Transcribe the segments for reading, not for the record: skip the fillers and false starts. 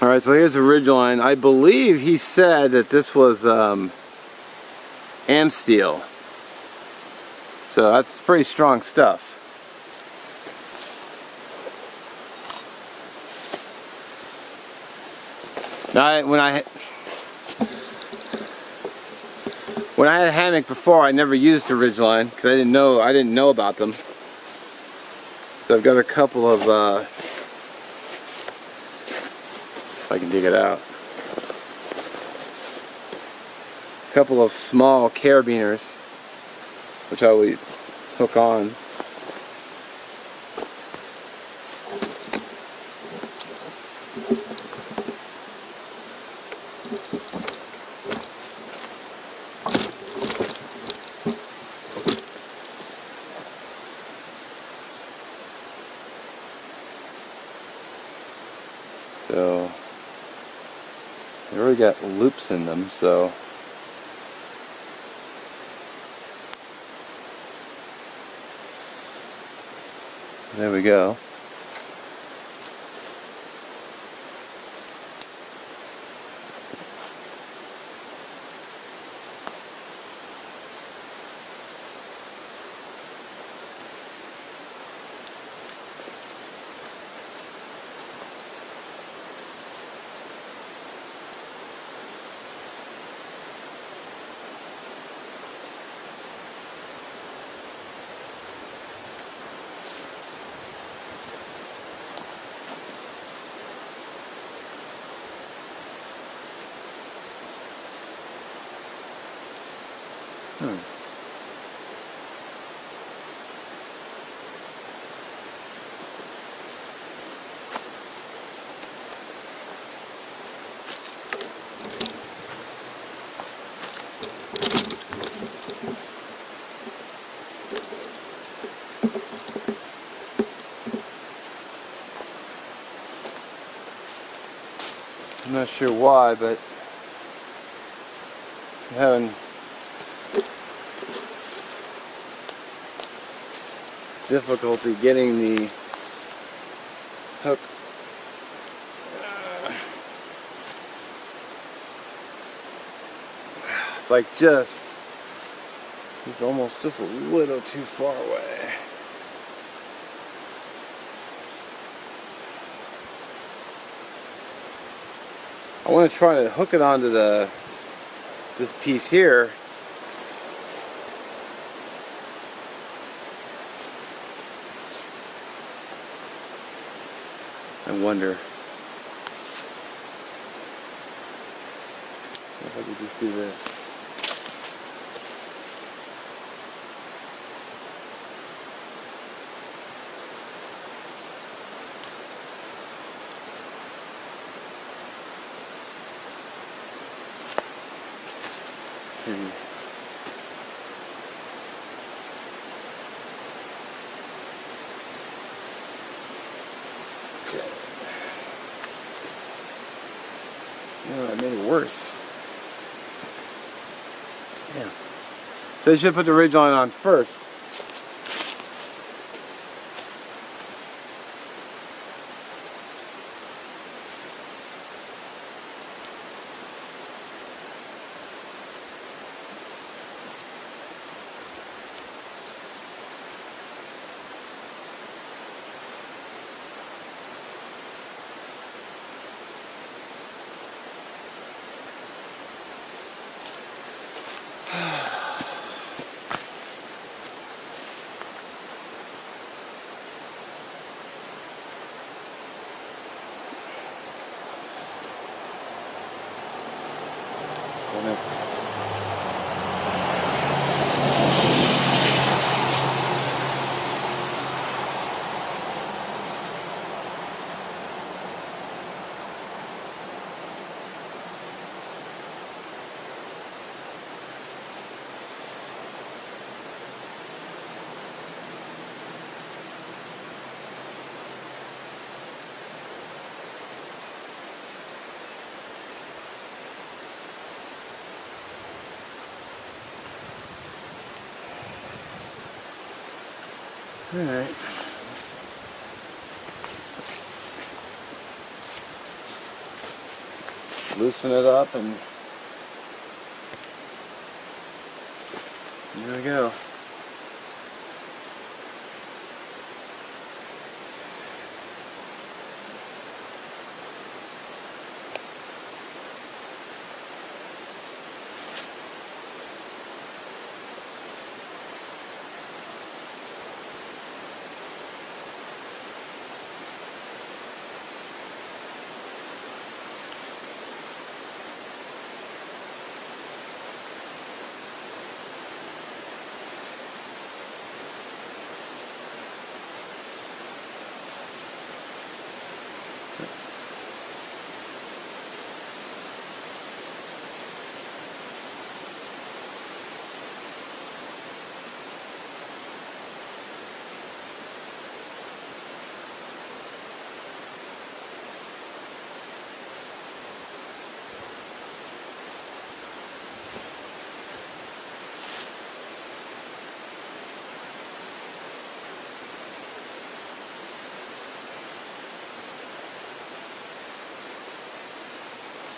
Alright, so here's the ridgeline. I believe he said that this was am steel. So that's pretty strong stuff. Now, when I had a hammock before, I never used a ridgeline because I didn't know about them. So I've got a couple of if I can dig it out. A couple of small carabiners, which I will hook on. So they already got loops in them, so there we go. I'm not sure why, but I'm having difficulty getting the hook it's like it's almost just a little too far away. I want to try to hook it onto this piece here. I wonder if I could just do this. Oh, I made it worse. Yeah. So you should put the ridgeline on first. All right. loosen it up, and there we go.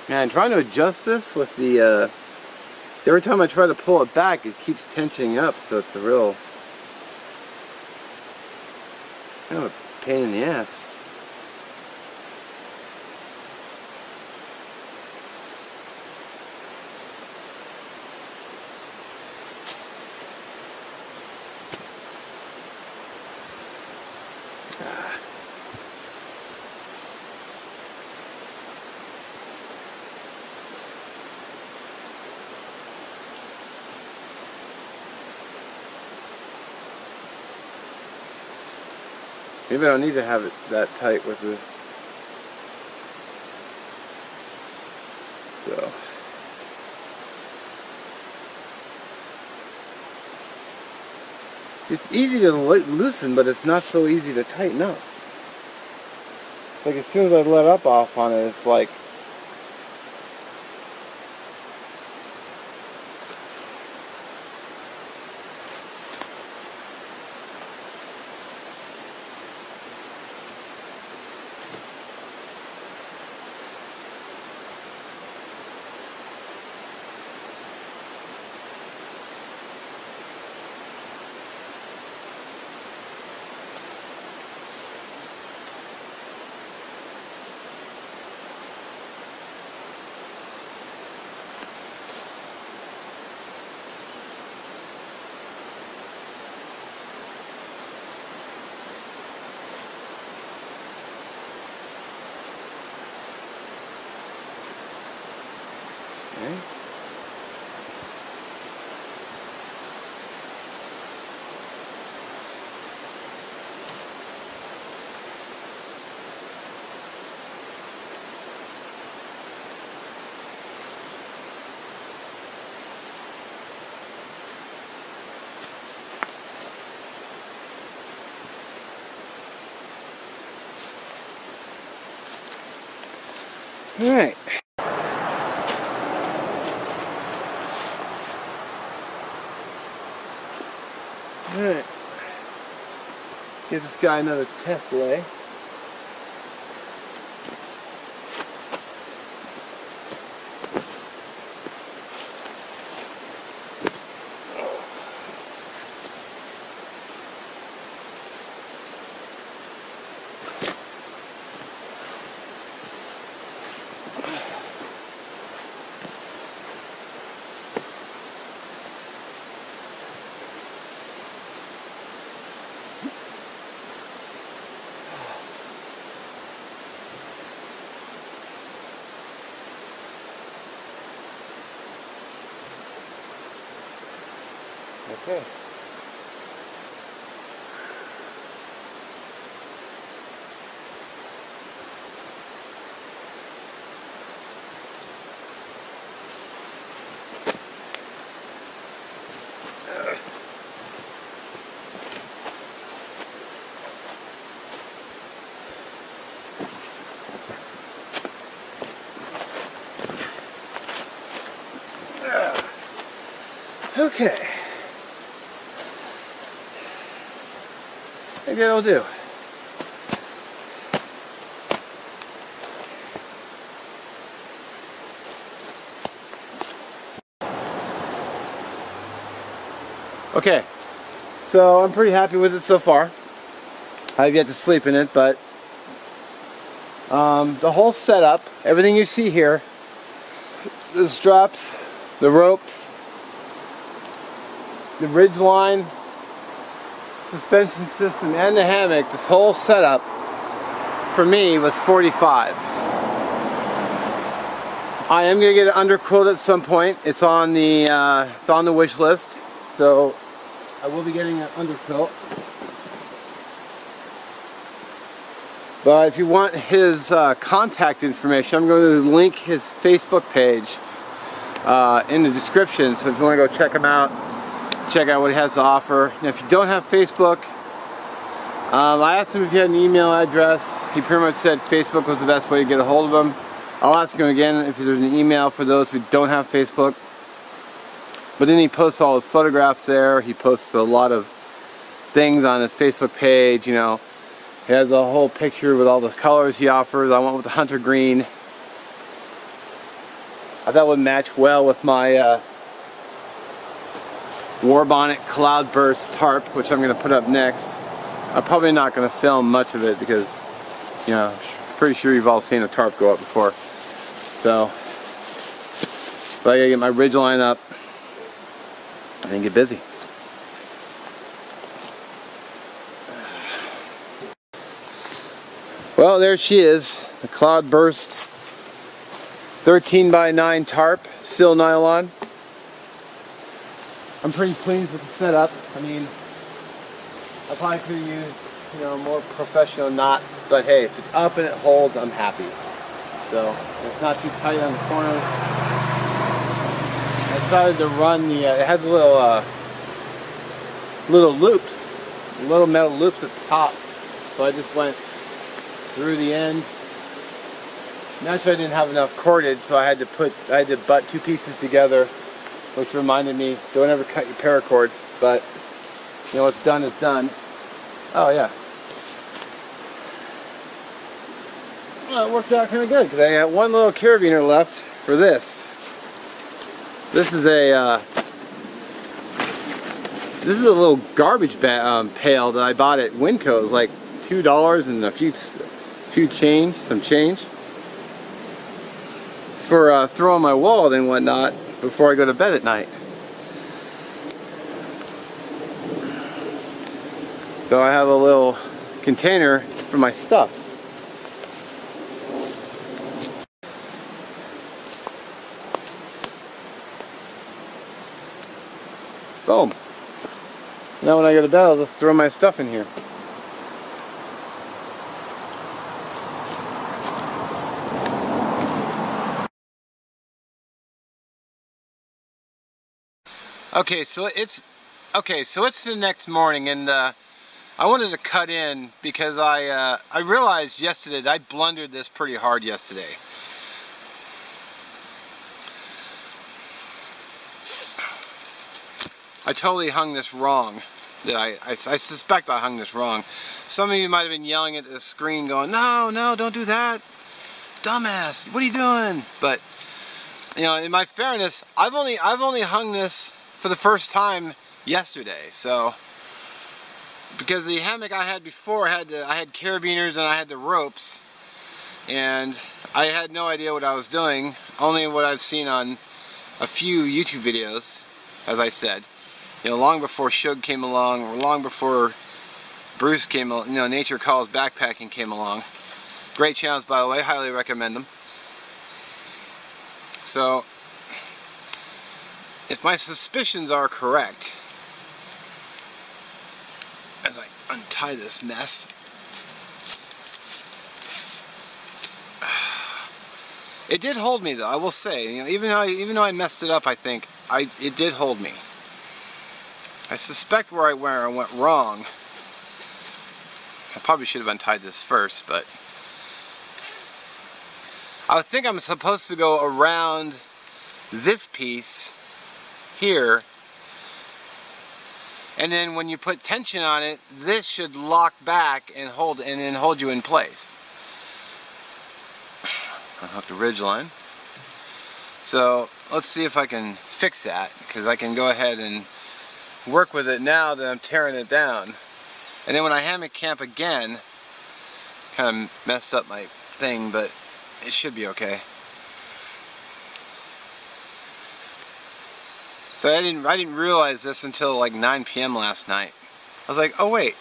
Man, trying to adjust this with the, every time I try to pull it back, it keeps tensioning up, so it's a real, kind of a pain in the ass. Maybe I don't need to have it that tight with the, so. See, it's easy to loosen, but it's not so easy to tighten up. It's like as soon as I let up off on it, it's like, okay. All right. Alright, give this guy another test lay. Okay. Okay. I think that'll do. Okay, so I'm pretty happy with it so far. I have yet to sleep in it, but the whole setup, everything you see here, the straps, the ropes, the ridge line, suspension system, and the hammock, this whole setup for me was $45. I am gonna get it underquilt at some point. It's on the wish list, so I will be getting an underquilt. But if you want his contact information, I'm going to link his Facebook page in the description. So if you want to go check him out, check out what he has to offer. Now, if you don't have Facebook, I asked him if he had an email address. He pretty much said Facebook was the best way to get a hold of him. I'll ask him again if there's an email for those who don't have Facebook. But then he posts all his photographs there. He posts a lot of things on his Facebook page, you know. He has a whole picture with all the colors he offers. I went with the hunter green. I thought it would match well with my War Bonnet Cloudburst tarp, which I'm going to put up next. I'm probably not going to film much of it because, you know, I'm pretty sure you've all seen a tarp go up before. So, but I got to get my ridge line up and get busy. Well, there she is, the Cloudburst 13x9 tarp, sil nylon. I'm pretty pleased with the setup. I mean, I probably could have used, you know, more professional knots, but hey, if it's up and it holds, I'm happy. So, it's not too tight on the corners. I decided to run the, it has little loops, little metal loops at the top. So I just went through the end. Naturally I didn't have enough cordage, so I had to butt two pieces together, which reminded me, don't ever cut your paracord, but you know, what's done is done. Oh yeah. Well, it worked out kind of good, because I got one little carabiner left for this. This is a little garbage pail that I bought at Winco. It was like $2 and some change. It's for throwing my wallet and whatnot before I go to bed at night. So I have a little container for my stuff. Boom. Now when I go to bed, I'll just throw my stuff in here. Okay, so it's the next morning, and I wanted to cut in because I realized yesterday that I blundered this pretty hard yesterday. I totally hung this wrong. I suspect I hung this wrong. Some of you might have been yelling at the screen going, no, don't do that. Dumbass, what are you doing? But, you know, in my fairness, I've only hung this for the first time yesterday. So, because the hammock I had before, I had carabiners and I had the ropes. And I had no idea what I was doing, only what I've seen on a few YouTube videos, as I said. You know, long before Shug came along, or long before Bruce came along, you know, Nature Calls Backpacking came along. Great channels, by the way, highly recommend them. So, if my suspicions are correct, as I untie this mess, it did hold me though, I will say. You know, even though I messed it up, I think it did hold me. I suspect where I went wrong. I probably should have untied this first, but I think I'm supposed to go around this piece here, and then when you put tension on it, this should lock back and then hold you in place. I'll hook the ridge line. So let's see if I can fix that, because I can go ahead and work with it now that I'm tearing it down. And then when I hammock camp again, kind of messed up my thing, but it should be okay. So I didn't realize this until like 9 p.m. last night. I was like, oh wait,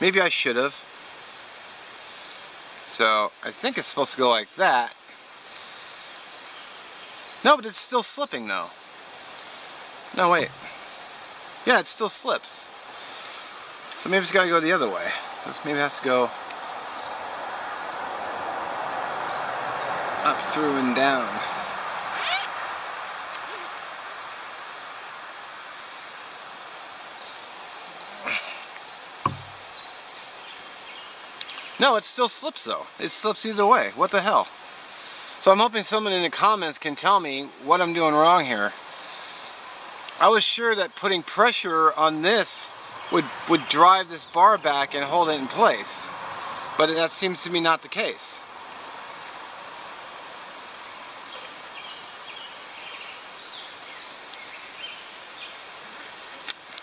maybe I should have. So I think it's supposed to go like that. No, but it's still slipping though. No, wait. Yeah, it still slips. So maybe it's got to go the other way. Maybe it has to go up, through, and down. No, it still slips though. It slips either way. What the hell? So I'm hoping someone in the comments can tell me what I'm doing wrong here. I was sure that putting pressure on this would drive this bar back and hold it in place. But that seems to be not the case.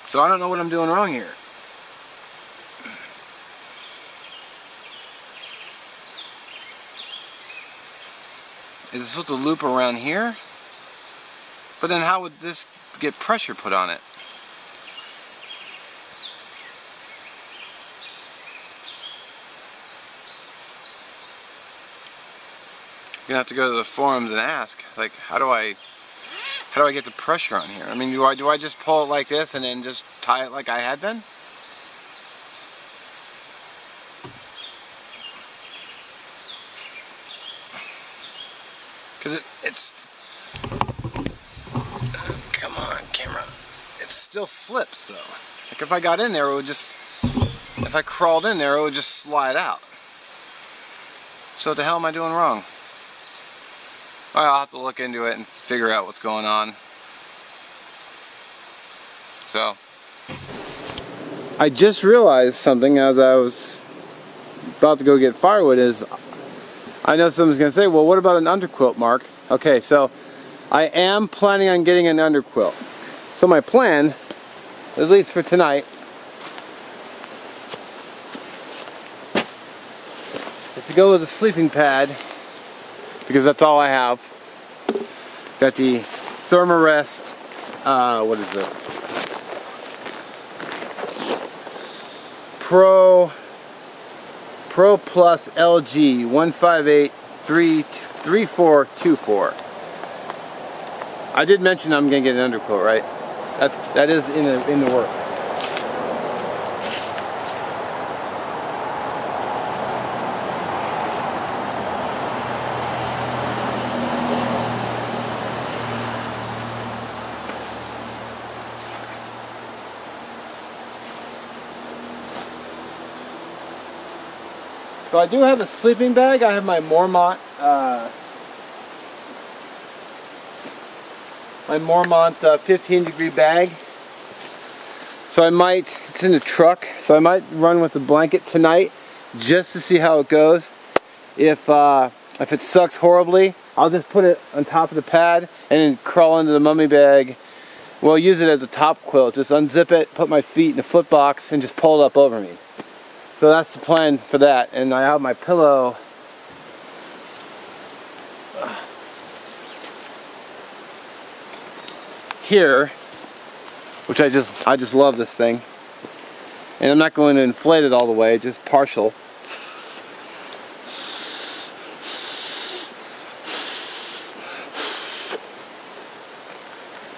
So I don't know what I'm doing wrong here. Is it supposed to loop around here? But then how would this get pressure put on it? You're gonna have to go to the forums and ask, like, how do I get the pressure on here? I mean, do I just pull it like this and then just tie it like I had been? Because it's come on, camera. It still slips though. Like if I got in there, it would just, if I crawled in there, it would just slide out. So what the hell am I doing wrong? Well, I'll have to look into it and figure out what's going on. So I just realized something as I was about to go get firewood is, I know someone's going to say, well, what about an underquilt, Mark? Okay, so I am planning on getting an underquilt. So my plan, at least for tonight, is to go with a sleeping pad, because that's all I have. Got the Thermarest, what is this? Pro Plus LG 158-3424. I did mention I'm gonna get an underquilt, right? That is in the works. So I do have a sleeping bag. I have my Mormont 15-degree bag. So I might, it's in the truck, so I might run with the blanket tonight just to see how it goes. If it sucks horribly, I'll just put it on top of the pad and then crawl into the mummy bag. Well, use it as a top quilt. Just unzip it, put my feet in the foot box, and just pull it up over me. So that's the plan for that. And I have my pillow here, which I just love this thing. And I'm not going to inflate it all the way, just partial.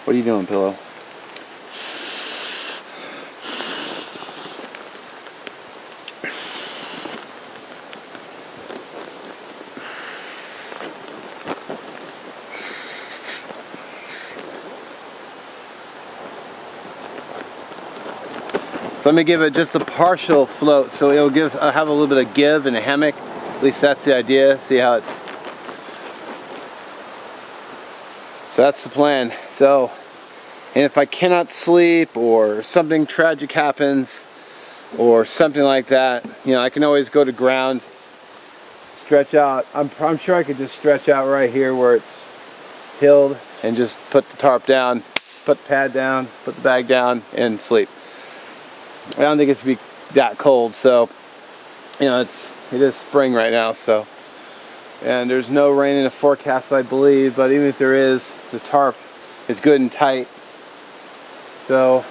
What are you doing, pillow? So let me give it just a partial float, so it'll have a little bit of give in the hammock. At least that's the idea. See how it's. So that's the plan. So, and if I cannot sleep or something tragic happens or something like that, you know, I can always go to ground, stretch out. I'm sure I could just stretch out right here where it's hilled and just put the tarp down, put the pad down, put the bag down, and sleep. I don't think it's be that cold, so you know it is spring right now, so, and there's no rain in the forecast, I believe, but even if there is, the tarp is good and tight, so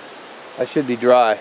I should be dry.